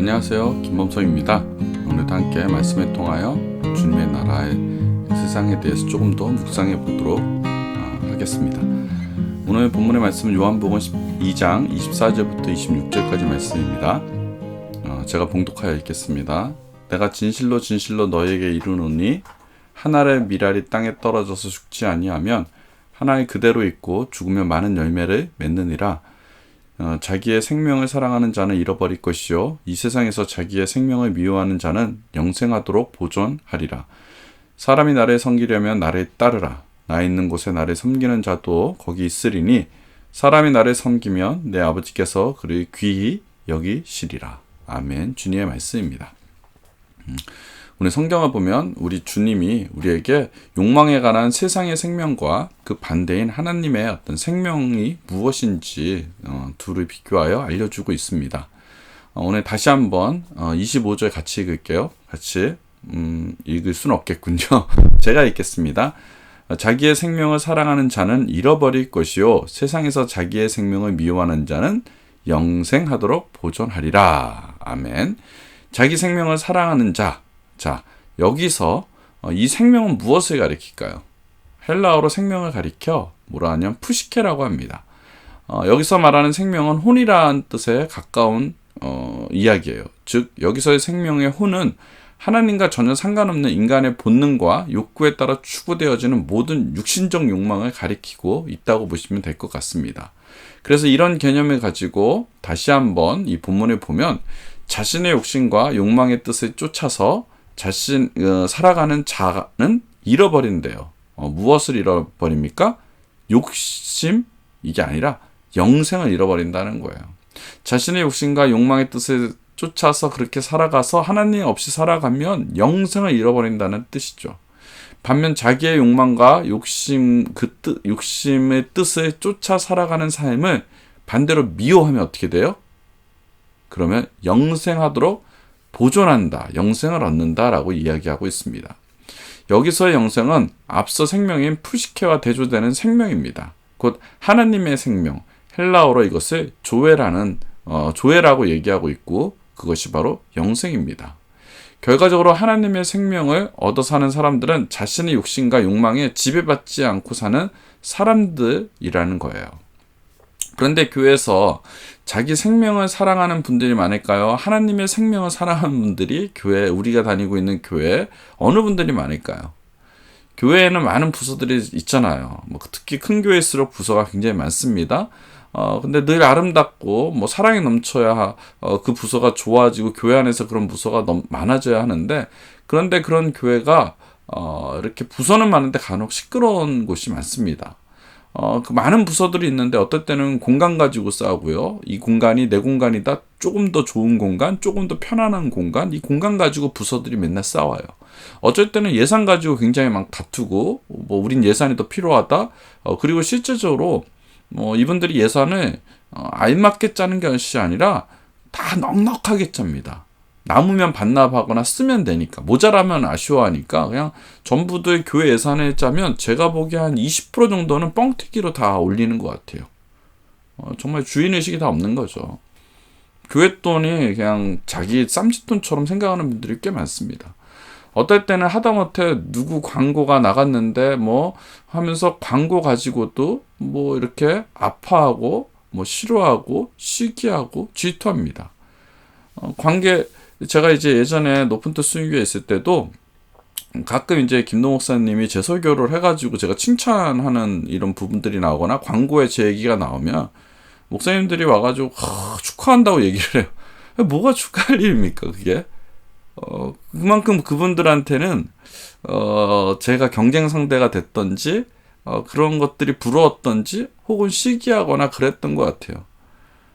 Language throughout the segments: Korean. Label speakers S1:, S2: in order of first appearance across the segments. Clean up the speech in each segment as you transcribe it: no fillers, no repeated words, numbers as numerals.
S1: 안녕하세요, 김범성입니다. 오늘도 함께 말씀에 통하여 주님의 나라의 세상에 대해서 조금 더 묵상해 보도록 하겠습니다. 오늘 본문의 말씀은 요한복음 2장 24절부터 26절까지 말씀입니다. 제가 봉독하여 읽겠습니다. 내가 진실로 진실로 너희에게 이르노니 한 알의 밀알이 땅에 떨어져서 죽지 아니하면 하나의 그대로 있고 죽으면 많은 열매를 맺느니라. 자기의 생명을 사랑하는 자는 잃어버릴 것이요 이 세상에서 자기의 생명을 미워하는 자는 영생하도록 보존하리라. 사람이 나를 섬기려면 나를 따르라. 나 있는 곳에 나를 섬기는 자도 거기 있으리니 사람이 나를 섬기면 내 아버지께서 그를 귀히 여기시리라. 아멘. 주님의 말씀입니다. 오늘 성경을 보면 우리 주님이 우리에게 욕망에 관한 세상의 생명과 그 반대인 하나님의 어떤 생명이 무엇인지 둘을 비교하여 알려주고 있습니다. 오늘 다시 한번 25절 같이 읽을게요. 같이 읽을 수는 없겠군요. 제가 읽겠습니다. 자기의 생명을 사랑하는 자는 잃어버릴 것이요 세상에서 자기의 생명을 미워하는 자는 영생하도록 보존하리라. 아멘. 자기 생명을 사랑하는 자, 여기서 이 생명은 무엇을 가리킬까요? 헬라어로 생명을 가리켜 뭐라 하냐면 푸시케라고 합니다. 여기서 말하는 생명은 혼이라는 뜻에 가까운 이야기예요. 즉 여기서의 생명의 혼은 하나님과 전혀 상관없는 인간의 본능과 욕구에 따라 추구되어지는 모든 육신적 욕망을 가리키고 있다고 보시면 될 것 같습니다. 그래서 이런 개념을 가지고 다시 한번 이 본문을 보면 자신의 욕심과 욕망의 뜻을 쫓아서 살아가는 자는 잃어버린대요. 무엇을 잃어버립니까? 욕심, 이게 아니라 영생을 잃어버린다는 거예요. 자신의 욕심과 욕망의 뜻을 쫓아서 그렇게 살아가서 하나님 없이 살아가면 영생을 잃어버린다는 뜻이죠. 반면 자기의 욕망과 욕심의 뜻을 쫓아 살아가는 삶을 반대로 미워하면 어떻게 돼요? 그러면 영생하도록 보존한다, 영생을 얻는다라고 이야기하고 있습니다. 여기서의 영생은 앞서 생명인 푸시케와 대조되는 생명입니다. 곧 하나님의 생명, 헬라어로 이것을 조에라고 얘기하고 있고 그것이 바로 영생입니다. 결과적으로 하나님의 생명을 얻어 사는 사람들은 자신의 욕심과 욕망에 지배받지 않고 사는 사람들이라는 거예요. 그런데 교회에서 자기 생명을 사랑하는 분들이 많을까요? 하나님의 생명을 사랑하는 분들이 우리가 다니고 있는 교회에 어느 분들이 많을까요? 교회에는 많은 부서들이 있잖아요. 특히 큰 교회일수록 부서가 굉장히 많습니다. 근데 늘 아름답고 사랑이 넘쳐야 그 부서가 좋아지고 교회 안에서 그런 부서가 많아져야 하는데, 그런데 그런 교회가 이렇게 부서는 많은데 간혹 시끄러운 곳이 많습니다. 그 많은 부서들이 있는데 어떨 때는 공간 가지고 싸우고요. 이 공간이 내 공간이다. 조금 더 좋은 공간, 조금 더 편안한 공간, 이 공간 가지고 부서들이 맨날 싸워요. 어쩔 때는 예산 가지고 굉장히 막 다투고, 우린 예산이 더 필요하다. 그리고 실제적으로 이분들이 예산을 알맞게 짜는 것이 아니라 다 넉넉하게 짭니다. 남으면 반납하거나 쓰면 되니까, 모자라면 아쉬워하니까 그냥 전부들 교회 예산에 짜면 제가 보기에 한 20% 정도는 뻥튀기로 다 올리는 것 같아요. 정말 주인의식이 다 없는 거죠. 교회 돈이 그냥 자기 쌈짓돈처럼 생각하는 분들이 꽤 많습니다. 어떨 때는 하다못해 누구 광고가 나갔는데 하면서 광고 가지고도 이렇게 아파하고 싫어하고 시기하고 질투합니다. 제가 이제 예전에 높은 뜻 수유교에 있을 때도 가끔 이제 김동 목사님이 제 설교를 해가지고 제가 칭찬하는 이런 부분들이 나오거나 광고에 제 얘기가 나오면 목사님들이 와가지고 축하한다고 얘기를 해요. 뭐가 축하할 일입니까 그게? 그만큼 그분들한테는 제가 경쟁 상대가 됐던지 그런 것들이 부러웠던지 혹은 시기하거나 그랬던 것 같아요.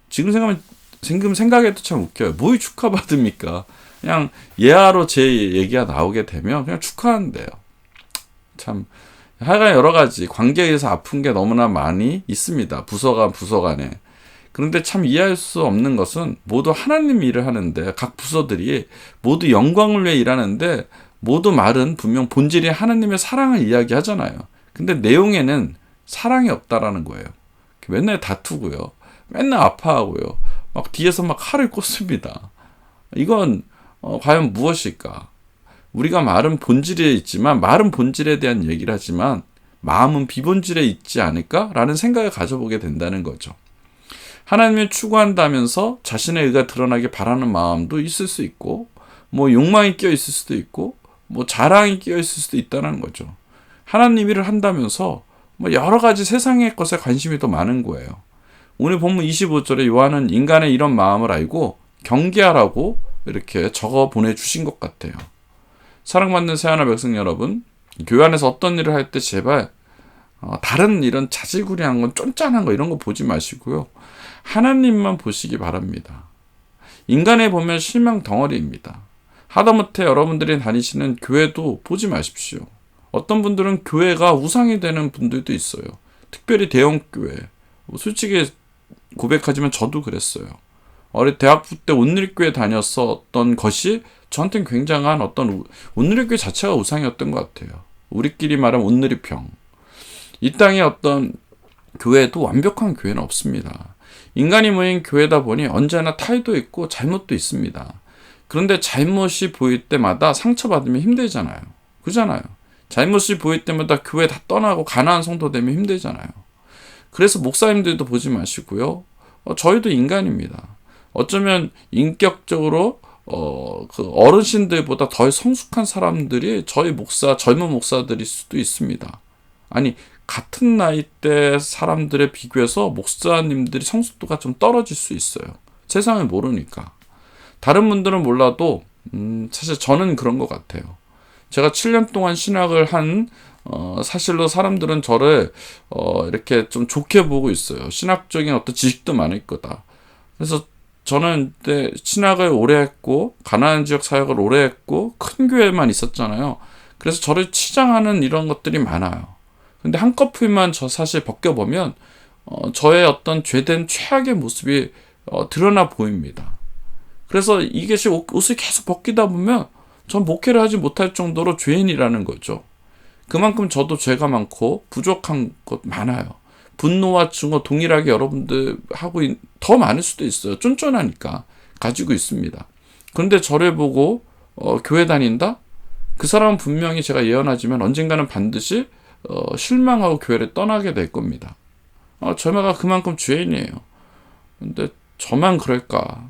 S1: 지금 생각해도 참 웃겨요. 뭘 축하받습니까? 그냥 예하로 제 얘기가 나오게 되면 그냥 축하한대요. 참 하여간 여러 가지 관계에서 아픈 게 너무나 많이 있습니다. 부서 간에. 그런데 참 이해할 수 없는 것은 모두 하나님 일을 하는데, 각 부서들이 모두 영광을 위해 일하는데 모두 말은 분명 본질이 하나님의 사랑을 이야기하잖아요. 근데 내용에는 사랑이 없다라는 거예요. 맨날 다투고요. 맨날 아파하고요. 막 뒤에서 막 칼을 꽂습니다. 이건 과연 무엇일까? 우리가 말은 본질에 있지만, 말은 본질에 대한 얘기를 하지만 마음은 비본질에 있지 않을까라는 생각을 가져보게 된다는 거죠. 하나님을 추구한다면서 자신의 의가 드러나게 바라는 마음도 있을 수 있고, 뭐 욕망이 끼어 있을 수도 있고, 뭐 자랑이 끼어 있을 수도 있다는 거죠. 하나님 일을 한다면서 뭐 여러 가지 세상의 것에 관심이 더 많은 거예요. 오늘 본문 25절에 요한은 인간의 이런 마음을 알고 경계하라고 이렇게 적어 보내주신 것 같아요. 사랑받는 새하나 백성 여러분, 교회 안에서 어떤 일을 할 때 제발 다른 이런 자질구레한 건, 쫀짠한 거 이런 거 보지 마시고요. 하나님만 보시기 바랍니다. 인간에 보면 실망 덩어리입니다. 하다못해 여러분들이 다니시는 교회도 보지 마십시오. 어떤 분들은 교회가 우상이 되는 분들도 있어요. 특별히 대형교회. 솔직히 고백하지만 저도 그랬어요. 어릴 대학부 때 온누리교회 다녔었던 것이 저한테는 굉장한 어떤 온누리교회 자체가 우상이었던 것 같아요. 우리끼리 말하면 온누리평. 이 땅에 어떤 교회도 완벽한 교회는 없습니다. 인간이 모인 교회다 보니 언제나 타의도 있고 잘못도 있습니다. 그런데 잘못이 보일 때마다 상처받으면 힘들잖아요. 그잖아요. 잘못이 보일 때마다 교회 다 떠나고 가난한 성도 되면 힘들잖아요. 그래서 목사님들도 보지 마시고요. 저희도 인간입니다. 어쩌면 인격적으로 그 어르신들보다 더 성숙한 사람들이 저희 젊은 목사들일 수도 있습니다. 아니, 같은 나이대 사람들에 비교해서 목사님들이 성숙도가 좀 떨어질 수 있어요. 세상을 모르니까. 다른 분들은 몰라도 사실 저는 그런 것 같아요. 제가 7년 동안 신학을 한 사실로 사람들은 저를 이렇게 좀 좋게 보고 있어요. 신학적인 어떤 지식도 많을 거다. 그래서 저는 그때 신학을 오래 했고 가난한 지역 사역을 오래 했고 큰 교회만 있었잖아요. 그래서 저를 치장하는 이런 것들이 많아요. 근데 한꺼풀만 저 사실 벗겨보면 저의 어떤 죄된 최악의 모습이 드러나 보입니다. 그래서 이것이 옷을 계속 벗기다 보면 전 목회를 하지 못할 정도로 죄인이라는 거죠. 그만큼 저도 죄가 많고 부족한 것 많아요. 분노와 증오 동일하게 여러분들 하고 더 많을 수도 있어요. 쫀쫀하니까 가지고 있습니다. 그런데 저를 보고 교회 다닌다? 그 사람은 분명히 제가 예언하지만 언젠가는 반드시 실망하고 교회를 떠나게 될 겁니다. 저마가 그만큼 죄인이에요. 근데 저만 그럴까?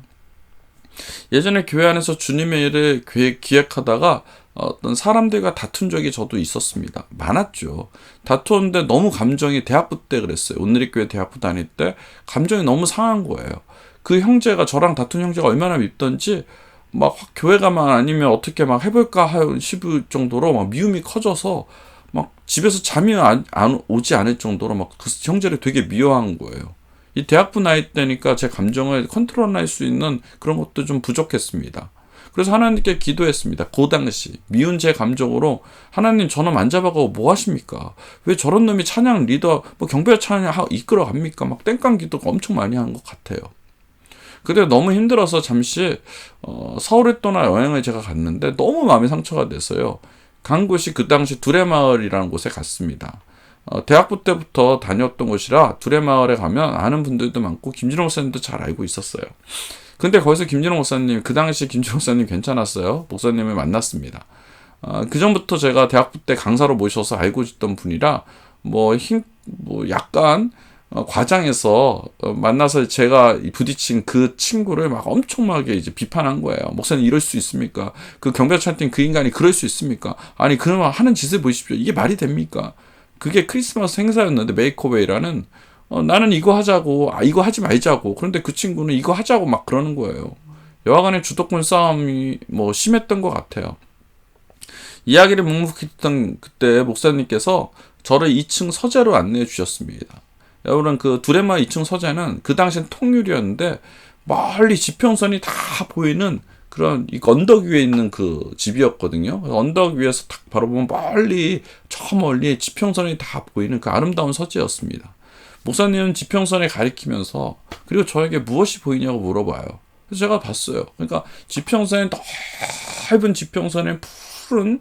S1: 예전에 교회 안에서 주님의 일을 기획하다가 어떤 사람들과 다툰 적이 저도 있었습니다. 많았죠. 다투었는데 너무 감정이 대학부 때 그랬어요. 온누리교회 대학부 다닐 때 감정이 너무 상한 거예요. 그 형제가 저랑 다툰 형제가 얼마나 밉던지 막 교회가만 아니면 어떻게 막 해볼까 싶을 정도로 막 미움이 커져서 막 집에서 잠이 오지 않을 정도로 막 그 형제를 되게 미워한 거예요. 이 대학부 나이 때니까 제 감정을 컨트롤할 수 있는 그런 것도 좀 부족했습니다. 그래서 하나님께 기도했습니다. 그 당시 미운 제 감정으로 하나님 저놈 안 잡아가고 뭐 하십니까? 왜 저런 놈이 찬양 리더 경배 찬양 이끌어 갑니까? 막 땡깡 기도가 엄청 많이 한 것 같아요. 그때 너무 힘들어서 잠시 서울에 떠나 여행을 제가 갔는데 너무 마음이 상처가 됐어요. 간 곳이 그 당시 두레마을이라는 곳에 갔습니다. 대학부 때부터 다녔던 곳이라 두레마을에 가면 아는 분들도 많고 김진호 목사님도 잘 알고 있었어요. 근데 거기서 김진호 목사님, 그 당시 김진호 목사님 괜찮았어요. 목사님을 만났습니다. 그 전부터 제가 대학부 때 강사로 모셔서 알고 있던 분이라 약간 과장해서 만나서 제가 부딪힌 그 친구를 막 엄청나게 이제 비판한 거예요. 목사님 이럴 수 있습니까? 그 경배찬 팀 그 인간이 그럴 수 있습니까? 아니 그러면 하는 짓을 보십시오. 이게 말이 됩니까? 그게 크리스마스 행사였는데 메이크오웨이라는 나는 이거 하자고 이거 하지 말자고 그런데 그 친구는 이거 하자고 막 그러는 거예요. 여하간에 주도권 싸움이 심했던 것 같아요. 이야기를 묵묵했던 그때 목사님께서 저를 2층 서재로 안내해 주셨습니다. 여러분 그 두레마 2층 서재는 그 당시엔 통유리였는데 멀리 지평선이 다 보이는 그런 이 언덕 위에 있는 그 집이었거든요. 언덕 위에서 딱 바로 보면 저 멀리 지평선이 다 보이는 그 아름다운 서재였습니다. 목사님은 지평선에 가리키면서 그리고 저에게 무엇이 보이냐고 물어봐요. 그래서 제가 봤어요. 그러니까 지평선에 넓은 지평선에 푸른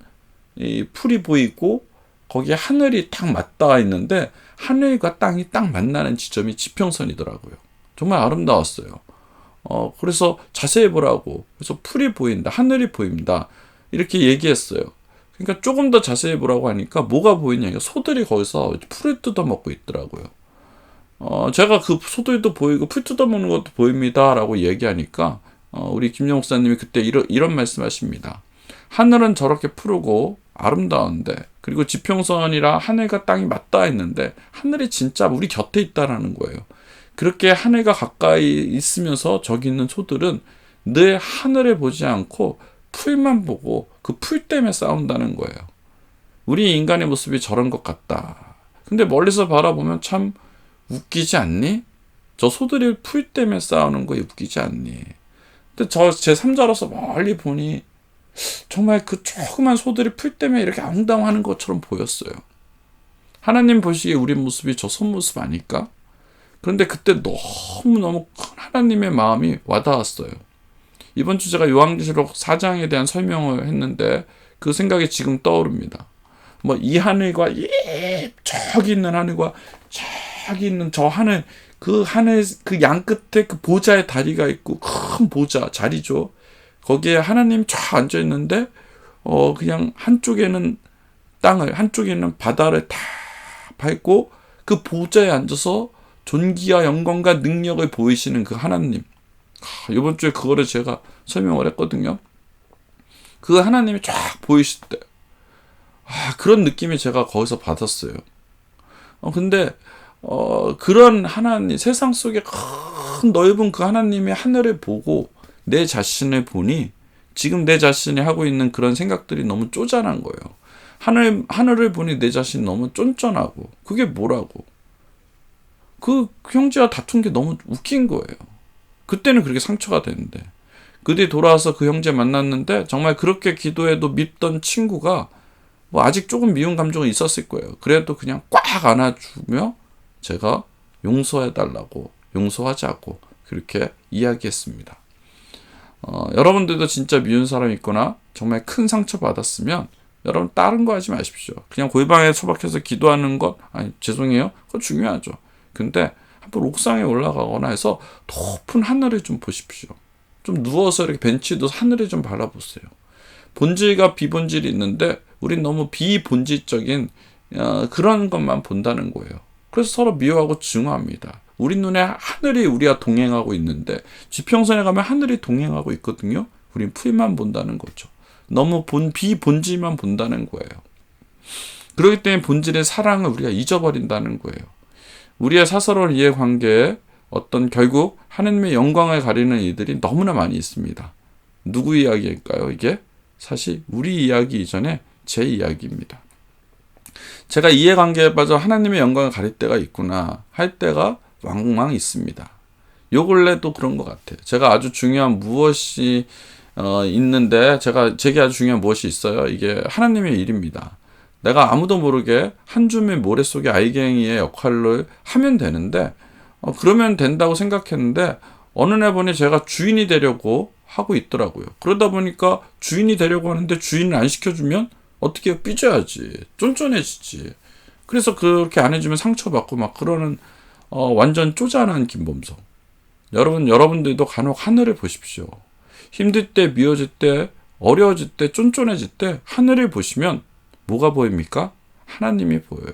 S1: 이 풀이 보이고 거기에 하늘이 딱 맞닿아 있는데 하늘과 땅이 딱 만나는 지점이 지평선이더라고요. 정말 아름다웠어요. 그래서 자세히 보라고. 그래서 풀이 보인다. 하늘이 보인다. 이렇게 얘기했어요. 그러니까 조금 더 자세히 보라고 하니까 뭐가 보이냐. 소들이 거기서 풀을 뜯어먹고 있더라고요. 제가 그 소들도 보이고 풀 뜯어먹는 것도 보입니다. 라고 얘기하니까, 우리 김영 목사님이 그때 이런 말씀 하십니다. 하늘은 저렇게 푸르고 아름다운데, 그리고 지평선이라 하늘과 땅이 맞닿아 있는데, 하늘이 진짜 우리 곁에 있다라는 거예요. 그렇게 하늘과 가까이 있으면서 저기 있는 소들은 늘 하늘을 보지 않고 풀만 보고 그 풀 때문에 싸운다는 거예요. 우리 인간의 모습이 저런 것 같다. 근데 멀리서 바라보면 참 웃기지 않니? 저 소들이 풀 때문에 싸우는 거 웃기지 않니? 근데 제 3자로서 멀리 보니 정말 그 조그만 소들이 풀 때문에 이렇게 앙당하는 것처럼 보였어요. 하나님 보시기에 우리 모습이 저 손모습 아닐까? 그런데 그때 너무너무 큰 하나님의 마음이 와닿았어요. 이번 주 제가 요한계시록 4장에 대한 설명을 했는데 그 생각이 지금 떠오릅니다. 이 하늘과 저기 있는 하늘과 저기 있는 저 하늘, 그 하늘 그 양 끝에 그 보좌의 다리가 있고 큰 보좌 자리죠. 거기에 하나님 쫙 앉아 있는데 그냥 한쪽에는 땅을, 한쪽에는 바다를 다 밟고 그 보좌에 앉아서 존귀와 영광과 능력을 보이시는 그 하나님. 이번 주에 그거를 제가 설명을 했거든요. 그 하나님이 쫙 보이실 때 그런 느낌이 제가 거기서 받았어요. 근데 그런 하나님, 세상 속에 큰 넓은 그 하나님의 하늘을 보고 내 자신을 보니 지금 내 자신이 하고 있는 그런 생각들이 너무 쪼잔한 거예요. 하늘을 보니 내 자신이 너무 쫀쫀하고, 그게 뭐라고. 그 형제와 다툰 게 너무 웃긴 거예요. 그때는 그렇게 상처가 되는데, 그 뒤에 돌아와서 그 형제 만났는데 정말 그렇게 기도해도 밉던 친구가 아직 조금 미운 감정이 있었을 거예요. 그래도 그냥 꽉 안아주며 제가 용서해달라고, 용서하자고 그렇게 이야기했습니다. 여러분들도 진짜 미운 사람이 있거나 정말 큰 상처 받았으면 여러분 다른 거 하지 마십시오. 그냥 골방에 처박혀서 기도하는 것, 죄송해요. 그거 중요하죠. 근데 한번 옥상에 올라가거나 해서 높은 하늘을 좀 보십시오. 좀 누워서 이렇게 벤치도 하늘을 좀 바라보세요. 본질과 비본질이 있는데 우린 너무 비본질적인 그런 것만 본다는 거예요. 그래서 서로 미워하고 증오합니다. 우리 눈에 하늘이 우리와 동행하고 있는데 지평선에 가면 하늘이 동행하고 있거든요. 우린 풀만 본다는 거죠. 너무 비본질만 본다는 거예요. 그렇기 때문에 본질의 사랑을 우리가 잊어버린다는 거예요. 우리의 사사로운 이해관계에 결국 하나님의 영광을 가리는 이들이 너무나 많이 있습니다. 누구 이야기일까요? 이게 사실 우리 이야기 이전에 제 이야기입니다. 제가 이해관계에 빠져 하나님의 영광을 가릴 때가 있구나 할 때가 왕왕 있습니다. 요 근래도 그런 것 같아요. 제가 아주 중요한 무엇이 있는데 제게 아주 중요한 무엇이 있어요. 이게 하나님의 일입니다. 내가 아무도 모르게 한 줌의 모래 속의 알갱이의 역할을 하면 되는데 그러면 된다고 생각했는데 어느 날 보니 제가 주인이 되려고 하고 있더라고요. 그러다 보니까 주인이 되려고 하는데 주인을 안 시켜주면 어떻게 해요? 삐져야지. 쫀쫀해지지. 그래서 그렇게 안 해주면 상처받고 막 그러는 완전 쪼잔한 김범석. 여러분들도 간혹 하늘을 보십시오. 힘들 때, 미워질 때, 어려워질 때, 쫀쫀해질 때 하늘을 보시면 뭐가 보입니까? 하나님이 보여요.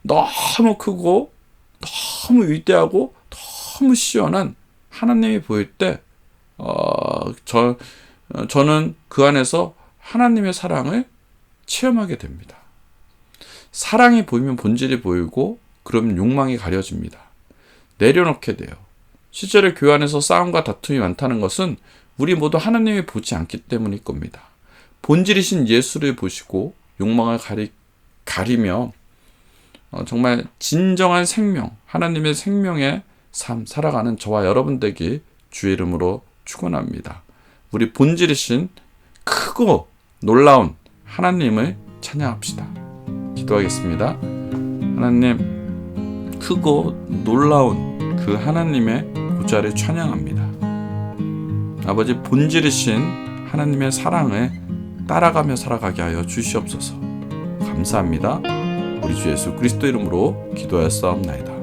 S1: 너무 크고 너무 위대하고 너무 시원한 하나님이 보일 때 저는 그 안에서 하나님의 사랑을 체험하게 됩니다. 사랑이 보이면 본질이 보이고 그러면 욕망이 가려집니다. 내려놓게 돼요. 실제로 교회 안에서 싸움과 다툼이 많다는 것은 우리 모두 하나님이 보지 않기 때문일 겁니다. 본질이신 예수를 보시고 욕망을 가리며 정말 진정한 생명, 하나님의 생명의 삶 살아가는 저와 여러분 되기 주의 이름으로 축원합니다. 우리 본질이신 크고 놀라운 하나님을 찬양합시다. 기도하겠습니다. 하나님, 크고 놀라운 그 하나님의 보좌를 찬양합니다. 아버지, 본질이신 하나님의 사랑을 따라가며 살아가게 하여 주시옵소서. 감사합니다. 우리 주 예수 그리스도 이름으로 기도하였사옵나이다.